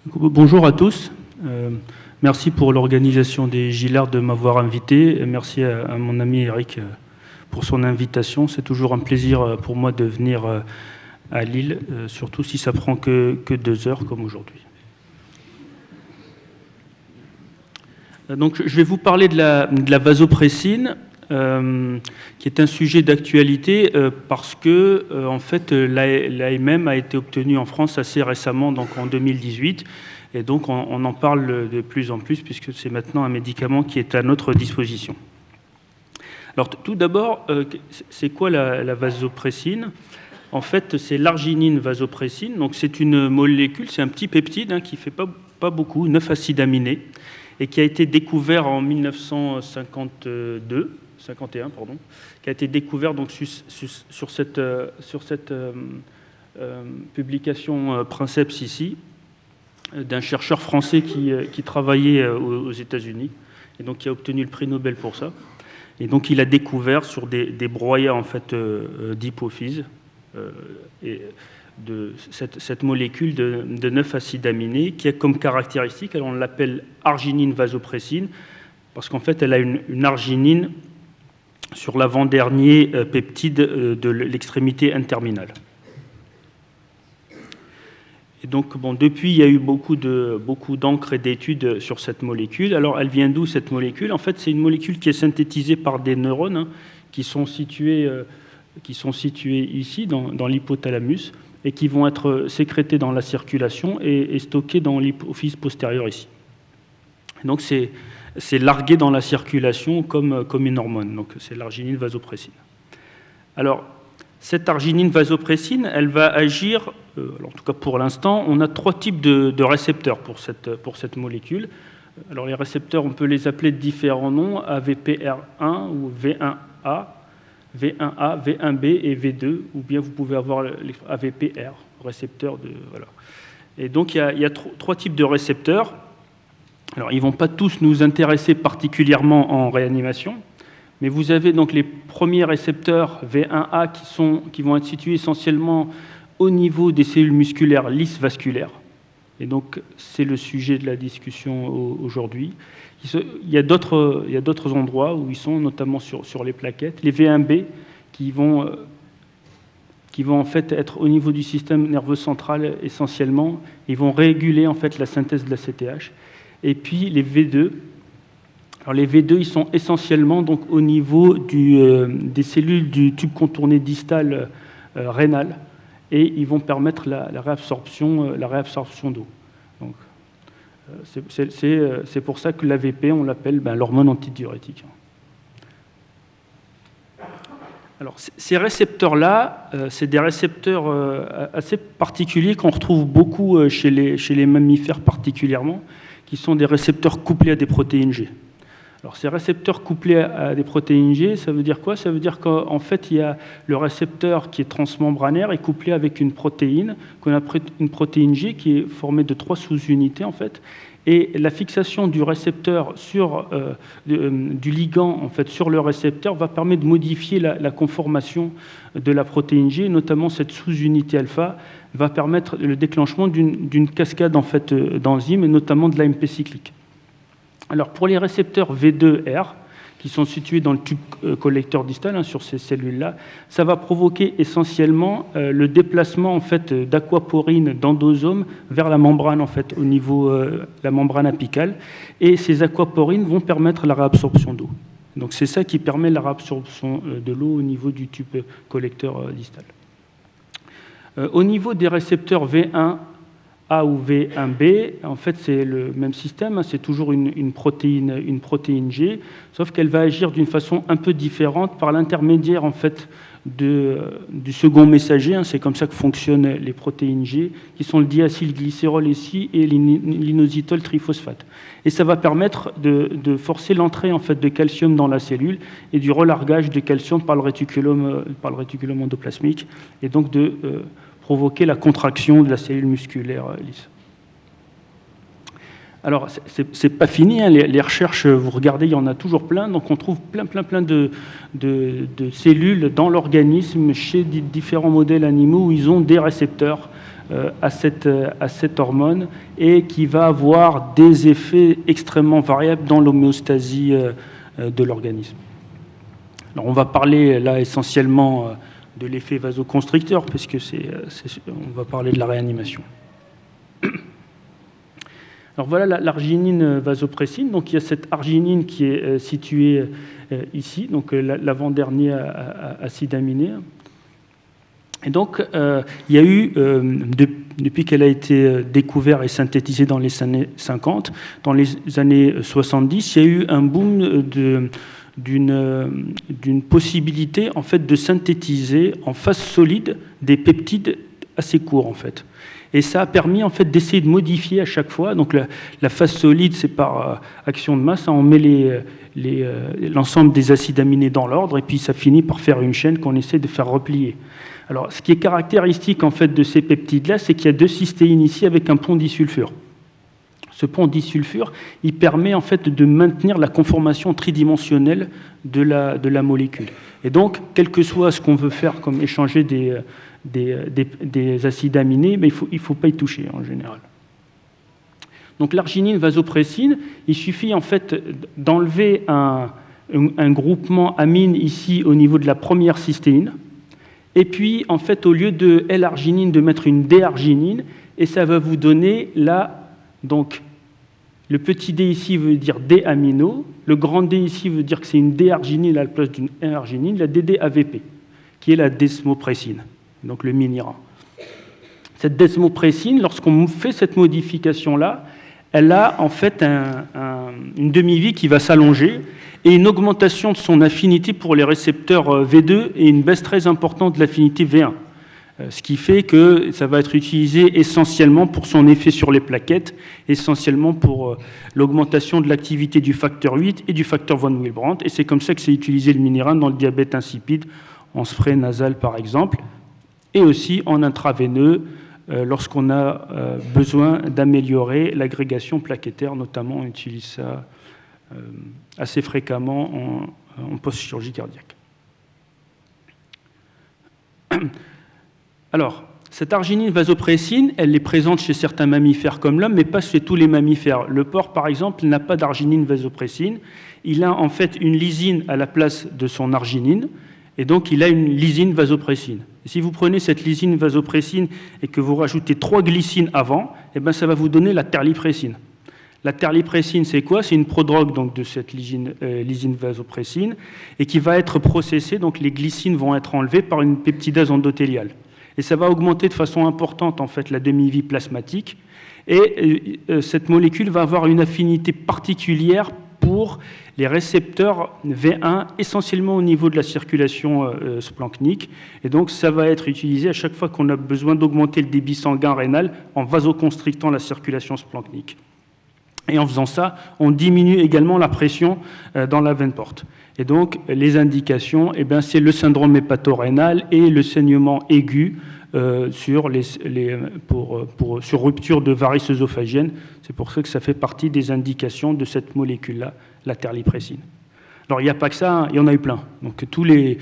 Bonjour à tous. Merci pour l'organisation des Gillards de m'avoir invité. Et merci à mon ami Eric pour son invitation. C'est toujours un plaisir pour moi de venir à Lille, surtout si ça prend que 2 heures comme aujourd'hui. Donc, je vais vous parler de la vasopressine, qui est un sujet d'actualité parce que, en fait, l'AMM a été obtenue en France assez récemment, donc en 2018, et donc on en parle de plus en plus puisque c'est maintenant un médicament qui est à notre disposition. Alors, tout d'abord, c'est quoi la vasopressine ? En fait, c'est l'arginine vasopressine, donc c'est une molécule, c'est un petit peptide qui ne fait pas beaucoup, 9 acides aminés, et qui a été découvert en 1951, qui a été découvert donc sur cette publication Princeps ici, d'un chercheur français qui travaillait aux États-Unis, et donc qui a obtenu le prix Nobel pour ça. Et donc il a découvert sur des broyats en fait, d'hypophyse de cette molécule de 9 acides aminés qui a comme caractéristique, on l'appelle arginine vasopressine, parce qu'en fait elle a une arginine sur l'avant-dernier peptide de l'extrémité N-terminale. Et donc, bon, depuis, il y a eu beaucoup d'encre et d'études sur cette molécule. Alors, elle vient d'où cette molécule ? En fait, c'est une molécule qui est synthétisée par des neurones qui sont situés ici, dans l'hypothalamus, et qui vont être sécrétés dans la circulation et stockés dans l'hypophyse postérieure ici. Donc, c'est largué dans la circulation comme une hormone. Donc, c'est l'arginine vasopressine. Alors, cette arginine vasopressine, elle va agir, en tout cas pour l'instant, on a 3 types de récepteurs pour cette molécule. Alors, les récepteurs, on peut les appeler de différents noms, AVPR1 ou V1A, V1A, V1B et V2, ou bien vous pouvez avoir les AVPR, récepteurs de... Voilà. Et donc, il y a 3 types de récepteurs. Alors, ils ne vont pas tous nous intéresser particulièrement en réanimation, mais vous avez donc les premiers récepteurs V1A qui vont être situés essentiellement au niveau des cellules musculaires lisses vasculaires. Et donc, c'est le sujet de la discussion aujourd'hui. Il y a d'autres endroits où ils sont, notamment sur les plaquettes. Les V1B qui vont en fait être au niveau du système nerveux central essentiellement. Ils vont réguler en fait la synthèse de la CTH. Et puis les V2. Alors les V2, ils sont essentiellement donc au niveau des cellules du tube contourné distal rénal et ils vont permettre la réabsorption d'eau. Donc c'est pour ça que l'AVP, on l'appelle l'hormone antidiurétique. Alors ces récepteurs-là, c'est des récepteurs assez particuliers qu'on retrouve beaucoup chez les mammifères particulièrement, qui sont des récepteurs couplés à des protéines G. Alors, ces récepteurs couplés à des protéines G, ça veut dire quoi ? Ça veut dire qu'en fait, il y a le récepteur qui est transmembranaire et couplé avec une protéine, qu'on appelle une protéine G, qui est formée de 3 sous-unités, en fait. Et la fixation du récepteur du ligand, en fait, sur le récepteur va permettre de modifier la conformation de la protéine G, notamment cette sous-unité alpha va permettre le déclenchement d'une cascade, en fait, d'enzymes, et notamment de l'AMP cyclique. Alors, pour les récepteurs V2R, qui sont situés dans le tube collecteur distal, sur ces cellules-là, ça va provoquer essentiellement le déplacement en fait, d'aquaporines d'endosomes vers la membrane, en fait, au niveau de la membrane apicale. Et ces aquaporines vont permettre la réabsorption d'eau. Donc, c'est ça qui permet la réabsorption de l'eau au niveau du tube collecteur distal. Au niveau des récepteurs V1, A ou V1B, en fait, c'est le même système, c'est toujours une protéine G, sauf qu'elle va agir d'une façon un peu différente par l'intermédiaire, en fait, du second messager. C'est comme ça que fonctionnent les protéines G, qui sont le diacylglycérol ici et l'inositol triphosphate. Et ça va permettre de forcer l'entrée, en fait, de calcium dans la cellule et du relargage de calcium par le réticulum endoplasmique, et donc de provoquer la contraction de la cellule musculaire lisse. Alors, c'est pas fini, hein. Les recherches, vous regardez, il y en a toujours plein, donc on trouve plein de cellules dans l'organisme chez différents modèles animaux où ils ont des récepteurs à cette hormone et qui va avoir des effets extrêmement variables dans l'homéostasie de l'organisme. Alors, on va parler là essentiellement de l'effet vasoconstricteur, puisque on va parler de la réanimation. Alors voilà l'arginine vasopressine. Donc il y a cette arginine qui est située ici, donc l'avant-dernier acide aminé. Et donc il y a eu, depuis qu'elle a été découverte et synthétisée dans les années 50, dans les années 70, il y a eu un boom d'une possibilité en fait de synthétiser en phase solide des peptides assez courts en fait. Et ça a permis en fait d'essayer de modifier à chaque fois. Donc la phase solide, c'est par action de masse, on met l'ensemble des acides aminés dans l'ordre et puis ça finit par faire une chaîne qu'on essaie de faire replier. Alors ce qui est caractéristique en fait de ces peptides-là, c'est qu'il y a 2 cystéines ici avec un pont disulfure. Ce pont disulfure, il permet en fait de maintenir la conformation tridimensionnelle de la molécule. Et donc, quel que soit ce qu'on veut faire, comme échanger des acides aminés, mais il faut pas y toucher en général. Donc l'arginine vasopressine, il suffit en fait d'enlever un groupement amine ici au niveau de la première cystéine, et puis en fait au lieu de L-arginine de mettre une D-arginine, et ça va vous donner là, donc le petit D ici veut dire D-amino, le grand D ici veut dire que c'est une D-arginine à la place d'une L-arginine, la DD-AVP, qui est la desmopressine, donc le mini-rang. Cette desmopressine, lorsqu'on fait cette modification-là, elle a en fait une demi-vie qui va s'allonger et une augmentation de son affinité pour les récepteurs V2 et une baisse très importante de l'affinité V1. Ce qui fait que ça va être utilisé essentiellement pour son effet sur les plaquettes, essentiellement pour l'augmentation de l'activité du facteur 8 et du facteur von Willebrand. Et c'est comme ça que c'est utilisé le Miniran dans le diabète insipide, en spray nasal par exemple, et aussi en intraveineux lorsqu'on a besoin d'améliorer l'agrégation plaquettaire, notamment on utilise ça assez fréquemment en post-chirurgie cardiaque. Alors, cette arginine vasopressine, elle est présente chez certains mammifères comme l'homme, mais pas chez tous les mammifères. Le porc, par exemple, n'a pas d'arginine vasopressine. Il a en fait une lysine à la place de son arginine, et donc il a une lysine vasopressine. Et si vous prenez cette lysine vasopressine et que vous rajoutez 3 glycines avant, eh ben ça va vous donner la terlipressine. La terlipressine, c'est quoi? C'est une prodrogue donc, de cette lysine vasopressine et qui va être processée, donc les glycines vont être enlevées par une peptidase endothéliale. Et ça va augmenter de façon importante en fait, la demi-vie plasmatique. Et cette molécule va avoir une affinité particulière pour les récepteurs V1, essentiellement au niveau de la circulation splanchnique. Et donc, ça va être utilisé à chaque fois qu'on a besoin d'augmenter le débit sanguin rénal en vasoconstrictant la circulation splanchnique. Et en faisant ça, on diminue également la pression dans la veine porte. Et donc, les indications, eh bien, c'est le syndrome hépatorénal et le saignement aigu sur rupture de varices œsophagiennes. C'est pour ça que ça fait partie des indications de cette molécule-là, la terlipressine. Alors, il n'y a pas que ça, hein, il y en a eu plein. Donc, tous les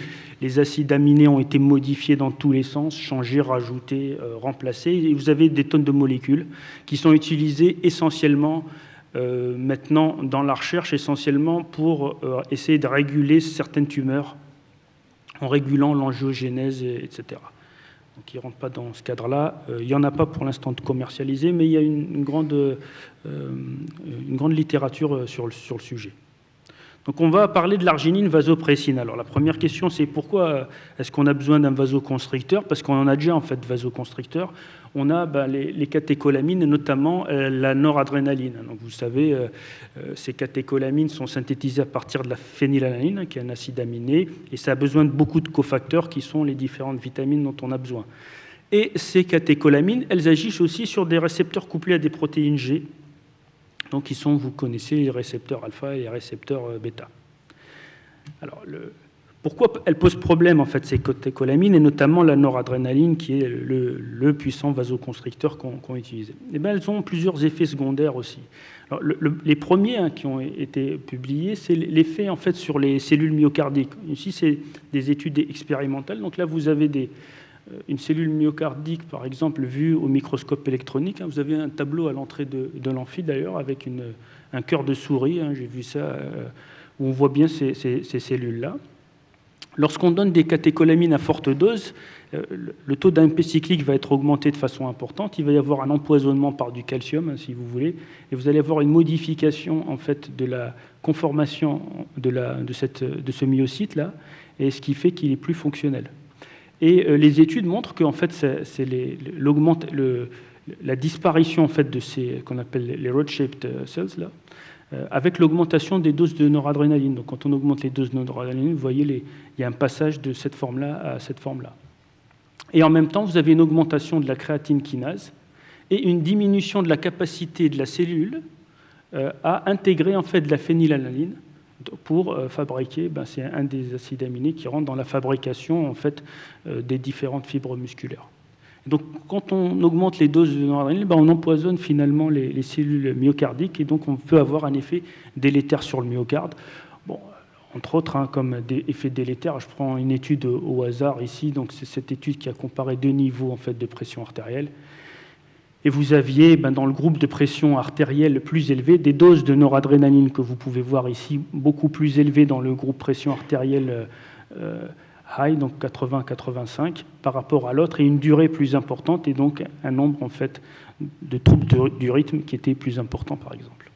acides aminés ont été modifiés dans tous les sens, changés, rajoutés, remplacés. Et vous avez des tonnes de molécules qui sont utilisées essentiellement maintenant dans la recherche, essentiellement pour essayer de réguler certaines tumeurs en régulant l'angiogénèse, etc. Donc, ils ne rentrent pas dans ce cadre-là. Il n'y en a pas pour l'instant de commercialisé, mais il y a une grande littérature sur le sujet. Donc on va parler de l'arginine vasopressine. Alors la première question, c'est pourquoi est-ce qu'on a besoin d'un vasoconstricteur? Parce qu'on en a déjà en fait vasoconstricteur. On a les catécholamines, notamment la noradrénaline. Donc vous savez, ces catécholamines sont synthétisées à partir de la phénylalanine, qui est un acide aminé, et ça a besoin de beaucoup de cofacteurs qui sont les différentes vitamines dont on a besoin. Et ces catécholamines, elles agissent aussi sur des récepteurs couplés à des protéines G. Donc, vous connaissez les récepteurs alpha et les récepteurs bêta. Alors, Pourquoi elle pose problème, en fait, ces catécholamines, et notamment la noradrénaline, qui est le puissant vasoconstricteur qu'on utilise? Eh bien, elles ont plusieurs effets secondaires aussi. Alors, les premiers qui ont été publiés, c'est l'effet, en fait, sur les cellules myocardiques. Ici, c'est des études expérimentales. Donc là, vous avez une cellule myocardique, par exemple, vue au microscope électronique. Vous avez un tableau à l'entrée de l'amphi, d'ailleurs, avec un cœur de souris. J'ai vu ça, où on voit bien ces cellules-là. Lorsqu'on donne des catécholamines à forte dose, le taux d'AMP cyclique va être augmenté de façon importante. Il va y avoir un empoisonnement par du calcium, si vous voulez, et vous allez avoir une modification, en fait, de la conformation de ce myocyte-là, et ce qui fait qu'il est plus fonctionnel. Et les études montrent qu'en fait, c'est la disparition, en fait, de ces qu'on appelle les rod-shaped cells là, avec l'augmentation des doses de noradrénaline. Donc, quand on augmente les doses de noradrénaline, vous voyez, il y a un passage de cette forme-là à cette forme-là. Et en même temps, vous avez une augmentation de la créatine kinase et une diminution de la capacité de la cellule à intégrer, en fait, de la phénylalanine pour fabriquer, c'est un des acides aminés qui rentre dans la fabrication, en fait, des différentes fibres musculaires. Donc, quand on augmente les doses de noradrénaline, on empoisonne finalement les cellules myocardiques, et donc on peut avoir un effet délétère sur le myocarde. Bon, entre autres, comme des effets délétères, je prends une étude au hasard ici, donc c'est cette étude qui a comparé 2 niveaux, en fait, de pression artérielle. Et vous aviez, dans le groupe de pression artérielle plus élevé, des doses de noradrénaline que vous pouvez voir ici, beaucoup plus élevées dans le groupe pression artérielle high, donc 80-85, par rapport à l'autre, et une durée plus importante, et donc un nombre, en fait, de troubles du rythme qui était plus important, par exemple.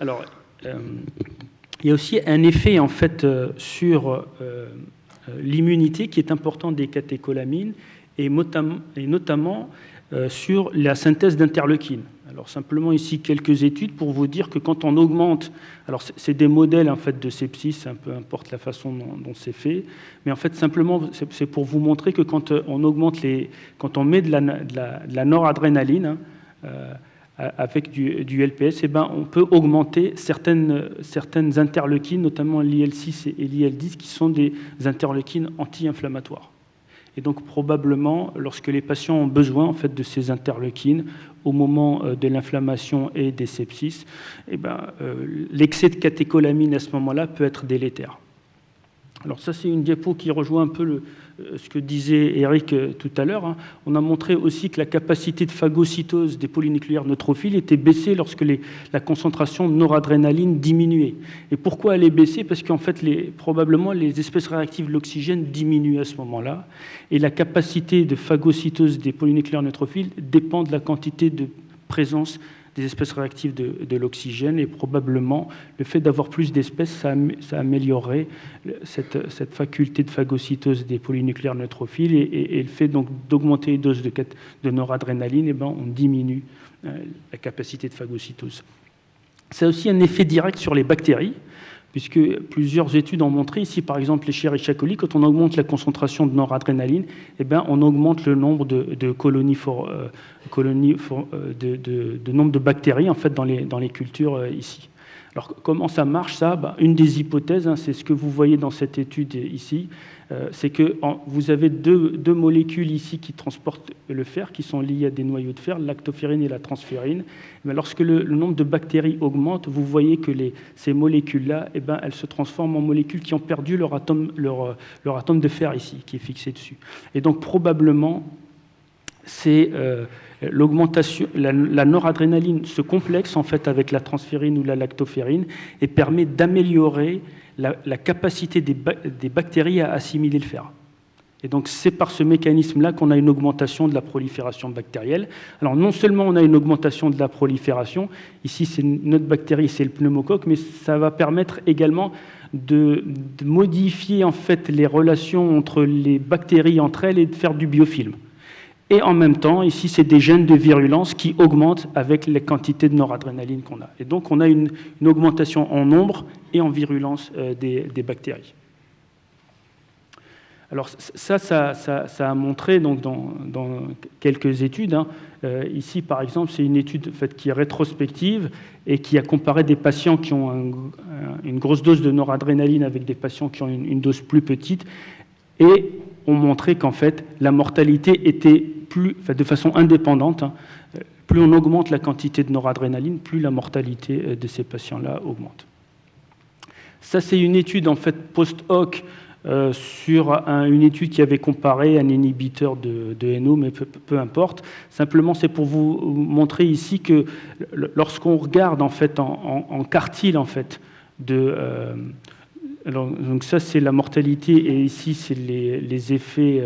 Alors, il y a aussi un effet, en fait, sur l'immunité qui est important des catécholamines, et notamment sur la synthèse d'interleukines. Alors simplement ici quelques études pour vous dire que quand on augmente, alors c'est des modèles, en fait, de sepsis, peu importe la façon dont c'est fait, mais en fait simplement c'est pour vous montrer que quand on augmente quand on met de la noradrénaline avec du LPS, on peut augmenter certaines interleukines, notamment l'IL6 et l'IL10, qui sont des interleukines anti-inflammatoires. Et donc, probablement, lorsque les patients ont besoin, en fait, de ces interleukines au moment de l'inflammation et des sepsis, l'excès de catécholamine à ce moment-là peut être délétère. Alors ça, c'est une diapo qui rejoint un peu ce que disait Eric tout à l'heure. On a montré aussi que la capacité de phagocytose des polynucléaires neutrophiles était baissée lorsque la concentration de noradrénaline diminuait. Et pourquoi elle est baissée? Parce qu'en fait, probablement, les espèces réactives de l'oxygène diminuent à ce moment-là. Et la capacité de phagocytose des polynucléaires neutrophiles dépend de la quantité de présence des espèces réactives de l'oxygène, et probablement le fait d'avoir plus d'espèces, ça améliorerait cette faculté de phagocytose des polynucléaires neutrophiles, et le fait donc d'augmenter les doses de noradrénaline, on diminue la capacité de phagocytose. Ça a aussi un effet direct sur les bactéries, puisque plusieurs études ont montré, ici par exemple les Escherichia coli, quand on augmente la concentration de noradrénaline, on augmente le nombre de nombre de bactéries, en fait, dans les cultures ici. Alors comment ça marche, ça? Une des hypothèses, c'est ce que vous voyez dans cette étude ici, c'est que vous avez deux molécules ici qui transportent le fer, qui sont liées à des noyaux de fer, la lactoferrine et la transférine. Mais lorsque le nombre de bactéries augmente, vous voyez que ces molécules-là, elles se transforment en molécules qui ont perdu leur atome de fer ici, qui est fixé dessus. Et donc probablement, c'est l'augmentation, la noradrénaline se complexe, en fait, avec la transférine ou la lactoferrine, et permet d'améliorer la capacité des bactéries à assimiler le fer. Et donc c'est par ce mécanisme-là qu'on a une augmentation de la prolifération bactérielle. Alors non seulement on a une augmentation de la prolifération, ici c'est notre bactérie, c'est le pneumocoque, mais ça va permettre également de modifier, en fait, les relations entre les bactéries entre elles et de faire du biofilm. Et en même temps, ici, c'est des gènes de virulence qui augmentent avec les quantités de noradrénaline qu'on a. Et donc, on a une augmentation en nombre et en virulence des bactéries. Alors ça a montré donc, dans quelques études. Ici, par exemple, c'est une étude en fait, qui est rétrospective et qui a comparé des patients qui ont une grosse dose de noradrénaline avec des patients qui ont une dose plus petite et ont montré qu'en fait, la mortalité était de façon indépendante. Plus on augmente la quantité de noradrénaline, plus la mortalité de ces patients-là augmente. Ça, c'est une étude en fait post-hoc sur une étude qui avait comparé un inhibiteur de NO, mais peu importe. Simplement, c'est pour vous montrer ici que lorsqu'on regarde en fait en quartile en fait alors, donc ça c'est la mortalité et ici c'est les effets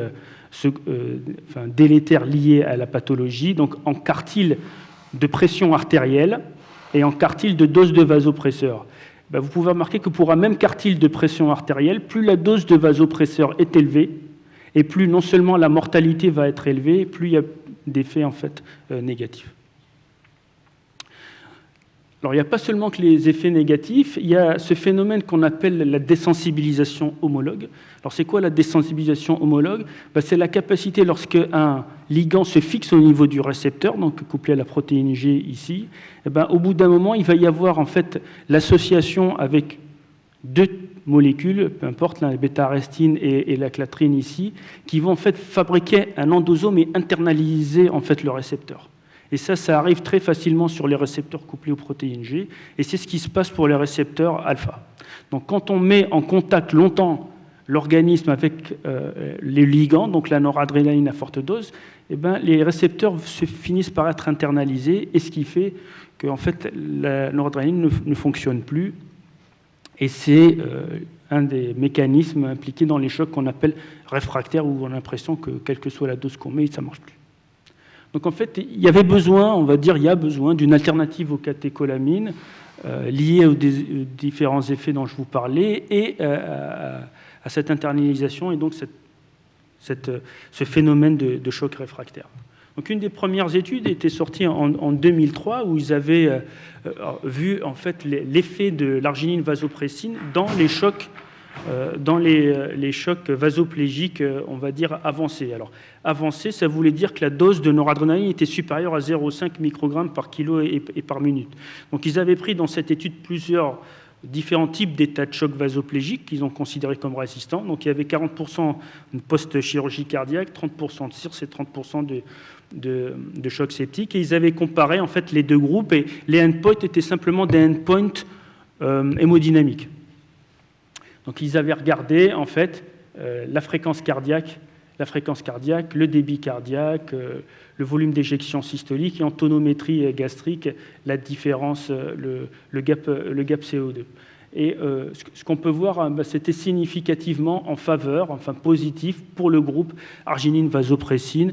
délétères liés à la pathologie. Donc en quartile de pression artérielle et en quartile de dose de vasopresseur. Vous pouvez remarquer que pour un même quartile de pression artérielle, plus la dose de vasopresseur est élevée, et plus non seulement la mortalité va être élevée, plus il y a d'effets en fait, négatifs. Alors il n'y a pas seulement que les effets négatifs, il y a ce phénomène qu'on appelle la désensibilisation homologue. Alors c'est quoi la désensibilisation homologue? C'est la capacité lorsqu'un ligand se fixe au niveau du récepteur, donc couplé à la protéine G ici, au bout d'un moment il va y avoir en fait l'association avec deux molécules, peu importe, la bêta-arestine et la clatrine ici, qui vont en fait fabriquer un endosome et internaliser en fait le récepteur. Et ça arrive très facilement sur les récepteurs couplés aux protéines G, et c'est ce qui se passe pour les récepteurs alpha. Donc quand on met en contact longtemps l'organisme avec les ligands, donc la noradrénaline à forte dose, les récepteurs se finissent par être internalisés, et ce qui fait que en fait, la noradrénaline ne fonctionne plus, et c'est un des mécanismes impliqués dans les chocs qu'on appelle réfractaires, où on a l'impression que quelle que soit la dose qu'on met, ça ne marche plus. Donc en fait, il y avait besoin, on va dire, il y a besoin d'une alternative aux catécholamines liée aux différents effets dont je vous parlais et à cette internalisation et donc ce phénomène de choc réfractaire. Donc une des premières études était sortie en 2003 où ils avaient vu en fait l'effet de l'arginine vasopressine dans les chocs vasoplégiques, on va dire, avancés. Alors, avancés, ça voulait dire que la dose de noradrénaline était supérieure à 0,5 microgrammes par kilo et par minute. Donc, ils avaient pris dans cette étude plusieurs différents types d'états de choc vasoplégiques qu'ils ont considérés comme résistants. Donc, il y avait 40% de post-chirurgie cardiaque, 30% de CIRS et 30% de choc septique. Et ils avaient comparé, en fait, les deux groupes et les endpoints étaient simplement des endpoints hémodynamiques. Donc ils avaient regardé en fait la fréquence cardiaque, le débit cardiaque, le volume d'éjection systolique et en tonométrie gastrique, la différence, le gap CO2. Et ce qu'on peut voir, c'était significativement en faveur, enfin positif pour le groupe arginine vasopressine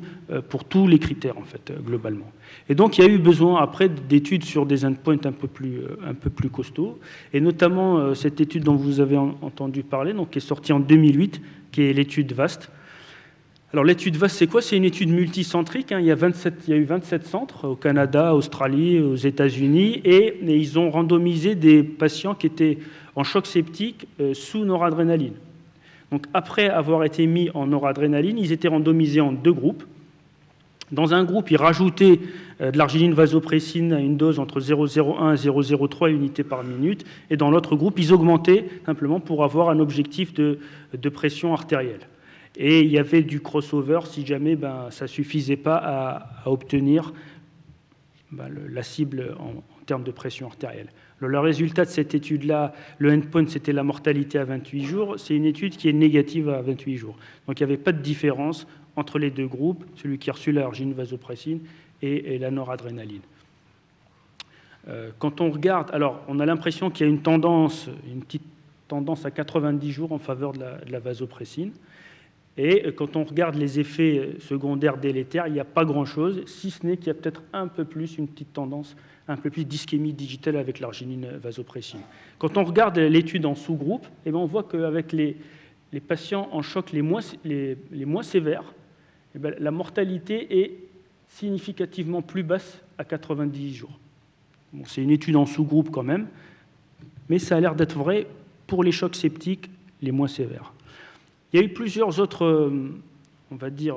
pour tous les critères en fait globalement. Et donc il y a eu besoin après d'études sur des endpoints un peu plus costauds, et notamment cette étude dont vous avez entendu parler, donc qui est sortie en 2008, qui est l'étude VAST. Alors l'étude VAST, c'est quoi? C'est une étude multicentrique. Il y a eu 27 centres au Canada, Australie, aux États-Unis, et ils ont randomisé des patients qui étaient en choc septique sous noradrénaline. Donc après avoir été mis en noradrénaline, ils étaient randomisés en deux groupes. Dans un groupe, ils rajoutaient de l'arginine vasopressine à une dose entre 0,01 et 0,03 unités par minute, et dans l'autre groupe, ils augmentaient simplement pour avoir un objectif de pression artérielle. Et il y avait du crossover si jamais ça ne suffisait pas à obtenir la cible en termes de pression artérielle. Alors, le résultat de cette étude-là, le endpoint, c'était la mortalité à 28 jours. C'est une étude qui est négative à 28 jours. Donc il n'y avait pas de différence entre les deux groupes, celui qui a reçu l'arginine vasopressine et la noradrénaline. Quand on regarde, alors on a l'impression qu'il y a une petite tendance à 90 jours en faveur de la vasopressine. Et quand on regarde les effets secondaires délétères, il n'y a pas grand-chose, si ce n'est qu'il y a peut-être un peu plus, une petite tendance, un peu plus d'ischémie digitale avec l'arginine vasopressine. Quand on regarde l'étude en sous-groupe, on voit qu'avec les patients en choc les moins sévères, la mortalité est significativement plus basse à 90 jours. Bon, c'est une étude en sous-groupe quand même, mais ça a l'air d'être vrai pour les chocs septiques les moins sévères. Il y a eu plusieurs autres, on va dire,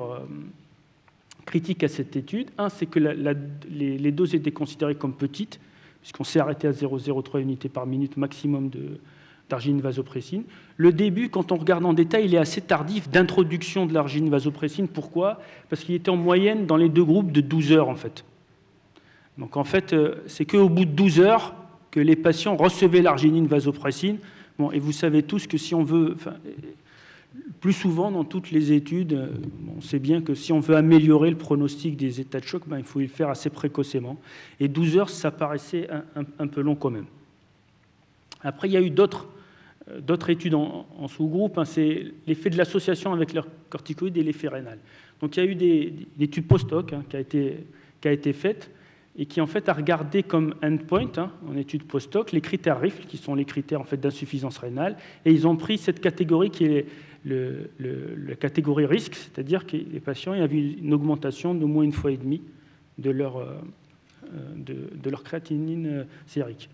critiques à cette étude. Un, c'est que les doses étaient considérées comme petites, puisqu'on s'est arrêté à 0,03 unités par minute maximum d'arginine vasopressine. Le début, quand on regarde en détail, il est assez tardif d'introduction de l'arginine vasopressine. Pourquoi? Parce qu'il était en moyenne dans les deux groupes de 12 heures, en fait. Donc, en fait, c'est qu'au bout de 12 heures que les patients recevaient l'arginine vasopressine. Bon, et vous savez tous que si on veut... Plus souvent, dans toutes les études, on sait bien que si on veut améliorer le pronostic des états de choc, il faut le faire assez précocement. Et 12 heures, ça paraissait un peu long quand même. Après, il y a eu d'autres études en sous-groupe. C'est l'effet de l'association avec le corticoïde et l'effet rénal. Donc, il y a eu une étude post-hoc qui a été faite et qui, en fait, a regardé comme endpoint, en étude post-hoc, les critères RIFL, qui sont les critères en fait, d'insuffisance rénale. Et ils ont pris cette catégorie qui est la catégorie risque, c'est-à-dire que les patients avaient une augmentation d'au moins 1,5 fois de leur créatinine sérique.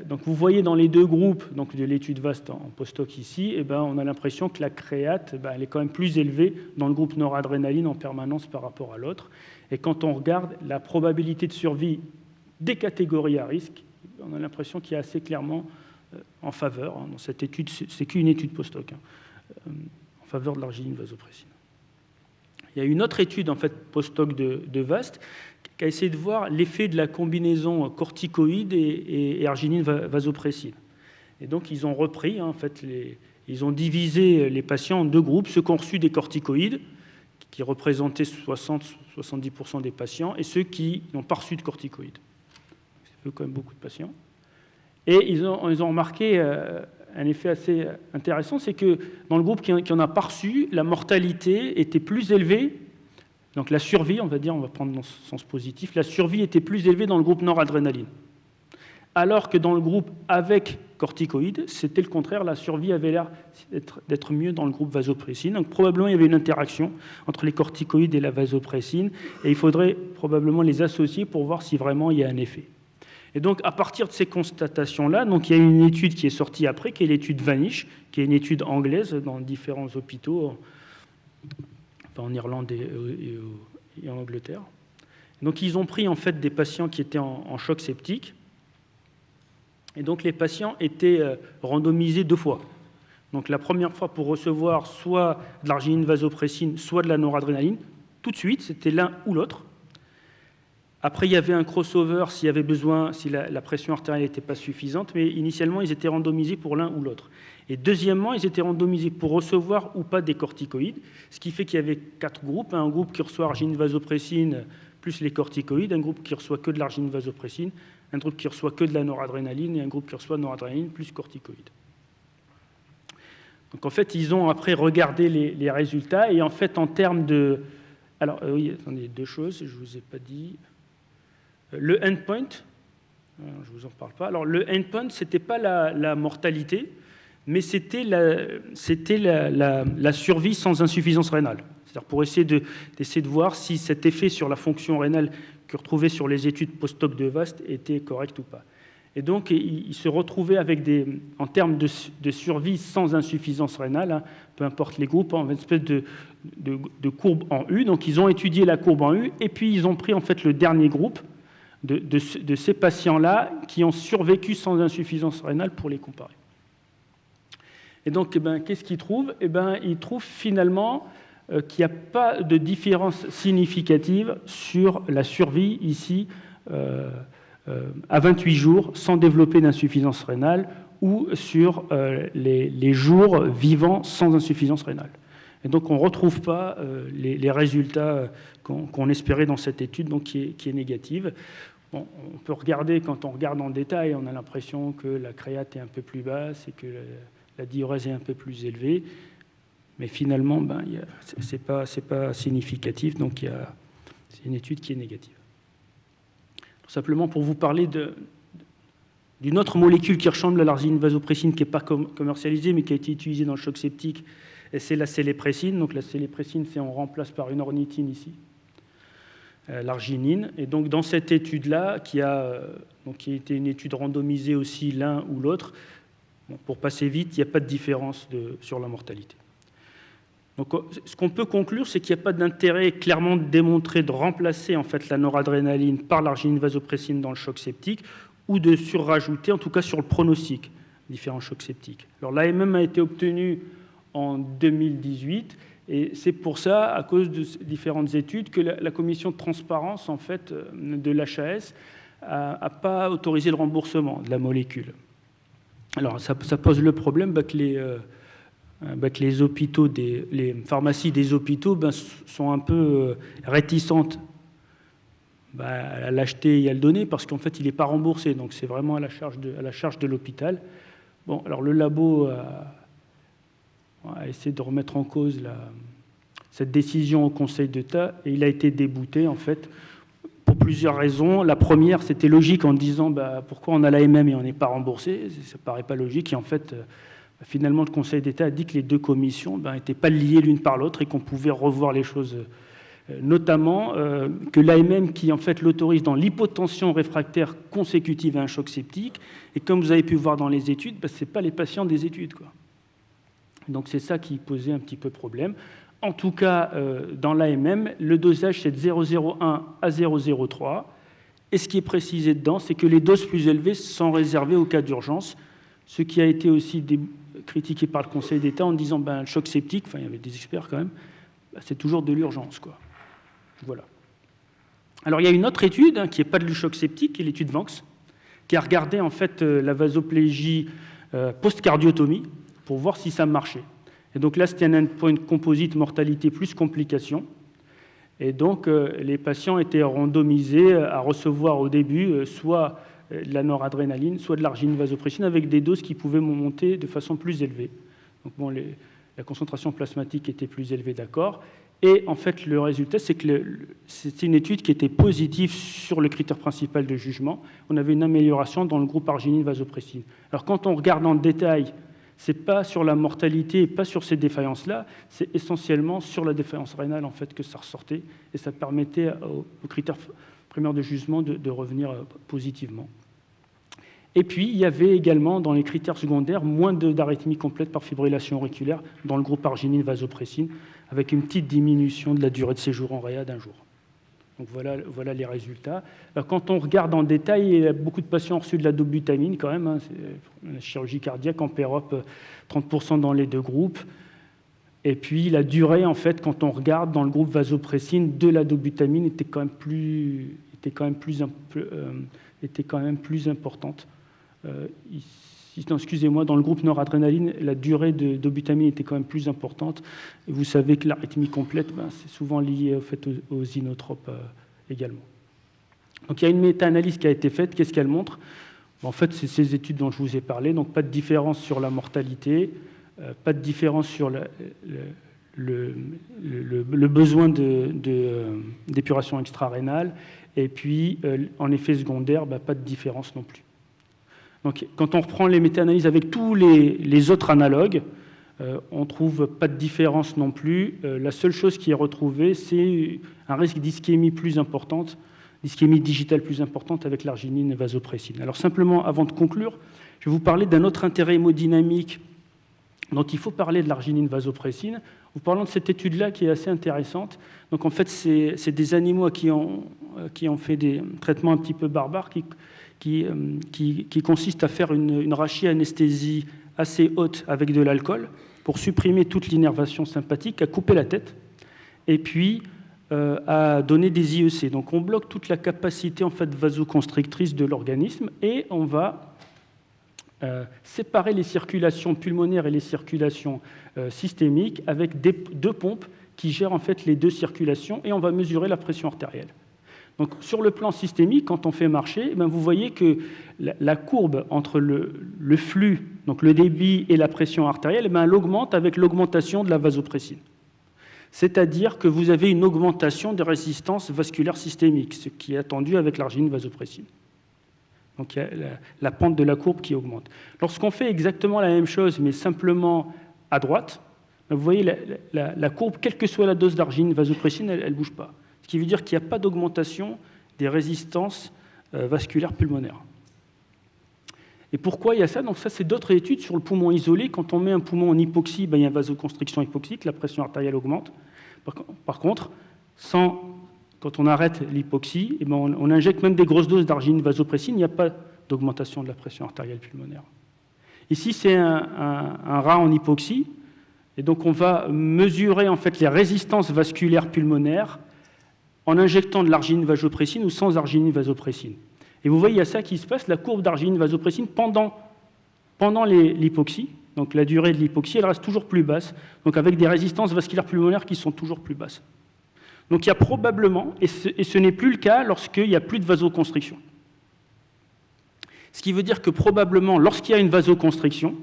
Donc vous voyez dans les deux groupes donc de l'étude VAST en post-hoc ici, on a l'impression que la créate elle est quand même plus élevée dans le groupe noradrénaline en permanence par rapport à l'autre. Et quand on regarde la probabilité de survie des catégories à risque, on a l'impression qu'il y a assez clairement en faveur, dans cette étude, c'est qu'une étude post-hoc, en faveur de l'arginine vasopressine. Il y a une autre étude en fait, post-hoc de VAST qui a essayé de voir l'effet de la combinaison corticoïde et arginine vasopressine. Et donc, ils ont repris, en fait, ils ont divisé les patients en deux groupes, ceux qui ont reçu des corticoïdes, qui représentaient 60-70% des patients, et ceux qui n'ont pas reçu de corticoïdes. C'est quand même beaucoup de patients. Et ils ont remarqué un effet assez intéressant, c'est que dans le groupe qui n'en a pas reçu, la mortalité était plus élevée. Donc la survie, on va prendre dans ce sens positif, la survie était plus élevée dans le groupe noradrénaline. Alors que dans le groupe avec corticoïdes, c'était le contraire, la survie avait l'air d'être mieux dans le groupe vasopressine. Donc probablement il y avait une interaction entre les corticoïdes et la vasopressine, et il faudrait probablement les associer pour voir si vraiment il y a un effet. Et donc à partir de ces constatations-là, donc, il y a une étude qui est sortie après, qui est l'étude Vanish, qui est une étude anglaise dans différents hôpitaux, en Irlande et en Angleterre. Donc, ils ont pris en fait des patients qui étaient en choc septique. Et donc, les patients étaient randomisés 2 fois. Donc, la première fois pour recevoir soit de l'arginine vasopressine, soit de la noradrénaline. Tout de suite, c'était l'un ou l'autre. Après, il y avait un crossover s'il y avait besoin, si la pression artérielle n'était pas suffisante. Mais initialement, ils étaient randomisés pour l'un ou l'autre. Et deuxièmement, ils étaient randomisés pour recevoir ou pas des corticoïdes, ce qui fait qu'il y avait 4 groupes. Un groupe qui reçoit arginine vasopressine plus les corticoïdes, un groupe qui reçoit que de l'arginine vasopressine, un groupe qui reçoit que de la noradrénaline et un groupe qui reçoit noradrénaline plus corticoïdes. Donc en fait, ils ont après regardé les résultats et en fait, en termes de... Alors oui, attendez, 2 choses, je ne vous ai pas dit. Le endpoint, je ne vous en parle pas. Alors le endpoint, ce n'était pas la mortalité, mais c'était la survie sans insuffisance rénale. C'est-à-dire pour essayer de voir si cet effet sur la fonction rénale que retrouvait sur les études post-hoc de VAST était correct ou pas. Et donc, il se retrouvait avec en termes de survie sans insuffisance rénale, peu importe les groupes, en une espèce de courbe en U. Donc, ils ont étudié la courbe en U, et puis ils ont pris en fait le dernier groupe de ces patients-là qui ont survécu sans insuffisance rénale pour les comparer. Et donc, qu'est-ce qu'ils trouvent? Ils trouvent finalement qu'il n'y a pas de différence significative sur la survie ici à 28 jours sans développer d'insuffisance rénale ou sur les jours vivants sans insuffisance rénale. Et donc on ne retrouve pas les résultats qu'on espérait dans cette étude, donc qui est négative. Bon, on peut regarder, quand on regarde en détail, on a l'impression que la créate est un peu plus basse et que la diurèse est un peu plus élevée. Mais finalement, ce n'est pas significatif, donc c'est une étude qui est négative. Tout simplement pour vous parler d'une autre molécule qui ressemble à l'arginine vasopressine, qui n'est pas commercialisée, mais qui a été utilisée dans le choc septique, et c'est la célépressine. Donc la célépressine, on remplace par une ornithine ici, l'arginine. Et donc dans cette étude-là, qui a été une étude randomisée aussi l'un ou l'autre, pour passer vite, il n'y a pas de différence sur la mortalité. Donc, ce qu'on peut conclure, c'est qu'il n'y a pas d'intérêt clairement démontré de remplacer en fait, la noradrénaline par l'arginine vasopressine dans le choc septique ou de surrajouter, en tout cas sur le pronostic, différents chocs septiques. Alors, l'AMM a été obtenue en 2018 et c'est pour ça, à cause de différentes études, que la commission de transparence en fait, de l'HAS n'a pas autorisé le remboursement de la molécule. Alors, ça pose le problème que les hôpitaux, les pharmacies des hôpitaux sont un peu réticentes à l'acheter et à le donner parce qu'en fait, il n'est pas remboursé. Donc, c'est vraiment à la charge de l'hôpital. Bon, alors le labo a essayé de remettre en cause cette décision au Conseil d'État et il a été débouté, en fait, pour plusieurs raisons. La première, c'était logique en disant pourquoi on a l'AMM et on n'est pas remboursé. Ça ne paraît pas logique. Et en fait, finalement, le Conseil d'État a dit que les deux commissions n'étaient pas liées l'une par l'autre et qu'on pouvait revoir les choses, notamment que l'AMM qui en fait l'autorise dans l'hypotension réfractaire consécutive à un choc septique. Et comme vous avez pu voir dans les études, ce n'est pas les patients des études, quoi. Donc c'est ça qui posait un petit peu problème. En tout cas, dans l'AMM, le dosage c'est de 0,01 à 0,03. Et ce qui est précisé dedans, c'est que les doses plus élevées sont réservées au cas d'urgence, ce qui a été aussi critiqué par le Conseil d'État en disant le choc septique, il y avait des experts quand même, c'est toujours de l'urgence, quoi. Voilà. Alors il y a une autre étude qui n'est pas de choc septique, qui est l'étude Vanx, qui a regardé en fait la vasoplégie post-cardiotomie pour voir si ça marchait. Et donc là, c'était un endpoint composite mortalité plus complications. Et donc les patients étaient randomisés à recevoir au début soit de la noradrénaline, soit de l'arginine vasopressine avec des doses qui pouvaient monter de façon plus élevée. Donc bon, la concentration plasmatique était plus élevée, d'accord. Et en fait, le résultat, c'est que c'était une étude qui était positive sur le critère principal de jugement. On avait une amélioration dans le groupe arginine vasopressine. Alors quand on regarde en détail, ce n'est pas sur la mortalité et pas sur ces défaillances-là, c'est essentiellement sur la défaillance rénale en fait, que ça ressortait et ça permettait aux critères primaires de jugement de revenir positivement. Et puis, il y avait également dans les critères secondaires moins d'arythmie complète par fibrillation auriculaire dans le groupe arginine vasopressine avec une petite diminution de la durée de séjour en réa d'un jour. Donc voilà les résultats. Alors, quand on regarde en détail, il y a beaucoup de patients ont reçu de la dobutamine quand même. C'est la chirurgie cardiaque en PEROP, 30% dans les deux groupes. Et puis la durée, en fait, quand on regarde dans le groupe vasopressine, de la dobutamine était quand même plus importante. Excusez-moi, dans le groupe noradrénaline, la durée de dobutamine était quand même plus importante. Et vous savez que l'arythmie complète, c'est souvent lié aux inotropes également. Donc il y a une méta-analyse qui a été faite. Qu'est-ce qu'elle montre ? En fait, c'est ces études dont je vous ai parlé. Donc pas de différence sur la mortalité, pas de différence sur le besoin d'épuration extra-rénale. Et puis, en effet secondaire, pas de différence non plus. Donc, quand on reprend les méta-analyses avec tous les autres analogues, on ne trouve pas de différence non plus. La seule chose qui est retrouvée, c'est un risque d'ischémie plus importante, d'ischémie digitale plus importante avec l'arginine vasopressine. Alors simplement, avant de conclure, je vais vous parler d'un autre intérêt hémodynamique dont il faut parler de l'arginine vasopressine. Vous parlons de cette étude-là qui est assez intéressante. Donc en fait, c'est des animaux qui ont fait des traitements un petit peu barbares qui consiste à faire une rachianesthésie assez haute avec de l'alcool pour supprimer toute l'innervation sympathique, à couper la tête, et puis à donner des IEC. Donc on bloque toute la capacité en fait, vasoconstrictrice de l'organisme et on va séparer les circulations pulmonaires et les circulations systémiques avec deux pompes qui gèrent en fait les deux circulations et on va mesurer la pression artérielle. Donc, sur le plan systémique, quand on fait marcher, vous voyez que la courbe entre le flux, donc le débit et la pression artérielle, elle augmente avec l'augmentation de la vasopressine. C'est-à-dire que vous avez une augmentation des résistances vasculaires systémiques, ce qui est attendu avec l'arginine vasopressine. Donc, il y a la pente de la courbe qui augmente. Lorsqu'on fait exactement la même chose, mais simplement à droite, vous voyez la courbe, quelle que soit la dose d'arginine vasopressine, elle ne bouge pas. Ce qui veut dire qu'il n'y a pas d'augmentation des résistances vasculaires pulmonaires. Et pourquoi il y a ça? Donc ça, c'est d'autres études sur le poumon isolé. Quand on met un poumon en hypoxie, il y a une vasoconstriction hypoxique, la pression artérielle augmente. Par contre, quand on arrête l'hypoxie, on injecte même des grosses doses d'arginine vasopressine, il n'y a pas d'augmentation de la pression artérielle pulmonaire. Ici, c'est un rat en hypoxie, et donc on va mesurer en fait les résistances vasculaires pulmonaires en injectant de l'arginine vasopressine ou sans arginine vasopressine. Et vous voyez, il y a ça qui se passe, la courbe d'arginine vasopressine pendant l'hypoxie. Donc la durée de l'hypoxie, elle reste toujours plus basse, donc avec des résistances vasculaires pulmonaires qui sont toujours plus basses. Donc il y a probablement, et ce n'est plus le cas lorsqu'il n'y a plus de vasoconstriction. Ce qui veut dire que probablement, lorsqu'il y a une vasoconstriction,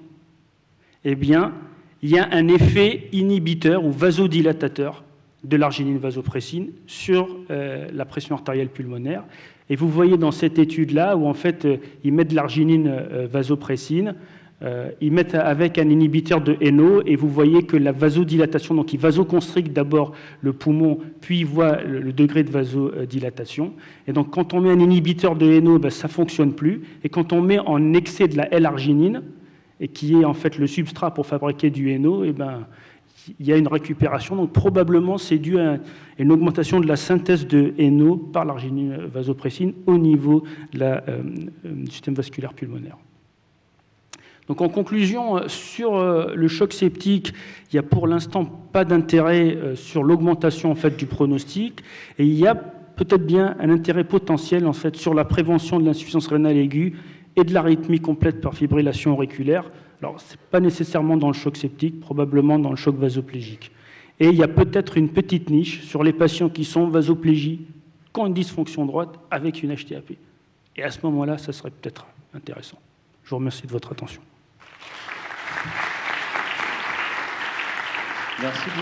eh bien, il y a un effet inhibiteur ou vasodilatateur de l'arginine vasopressine sur la pression artérielle pulmonaire. Et vous voyez dans cette étude-là, où en fait, ils mettent de l'arginine vasopressine, ils mettent avec un inhibiteur de NO, et vous voyez que la vasodilatation, donc ils vasoconstrictent d'abord le poumon, puis ils voient le degré de vasodilatation. Et donc quand on met un inhibiteur de NO, ça ne fonctionne plus. Et quand on met en excès de la L-arginine, et qui est en fait le substrat pour fabriquer du NO, il y a une récupération. Donc probablement c'est dû à une augmentation de la synthèse de NO par l'arginine vasopressine au niveau du système vasculaire pulmonaire. Donc en conclusion, sur le choc septique, il n'y a pour l'instant pas d'intérêt sur l'augmentation en fait, du pronostic, et il y a peut-être bien un intérêt potentiel en fait, sur la prévention de l'insuffisance rénale aiguë et de l'arythmie complète par fibrillation auriculaire. Alors, ce n'est pas nécessairement dans le choc septique, probablement dans le choc vasoplégique. Et il y a peut-être une petite niche sur les patients qui sont vasoplégiques, qui ont une dysfonction droite avec une HTAP. Et à ce moment-là, ça serait peut-être intéressant. Je vous remercie de votre attention. Merci beaucoup.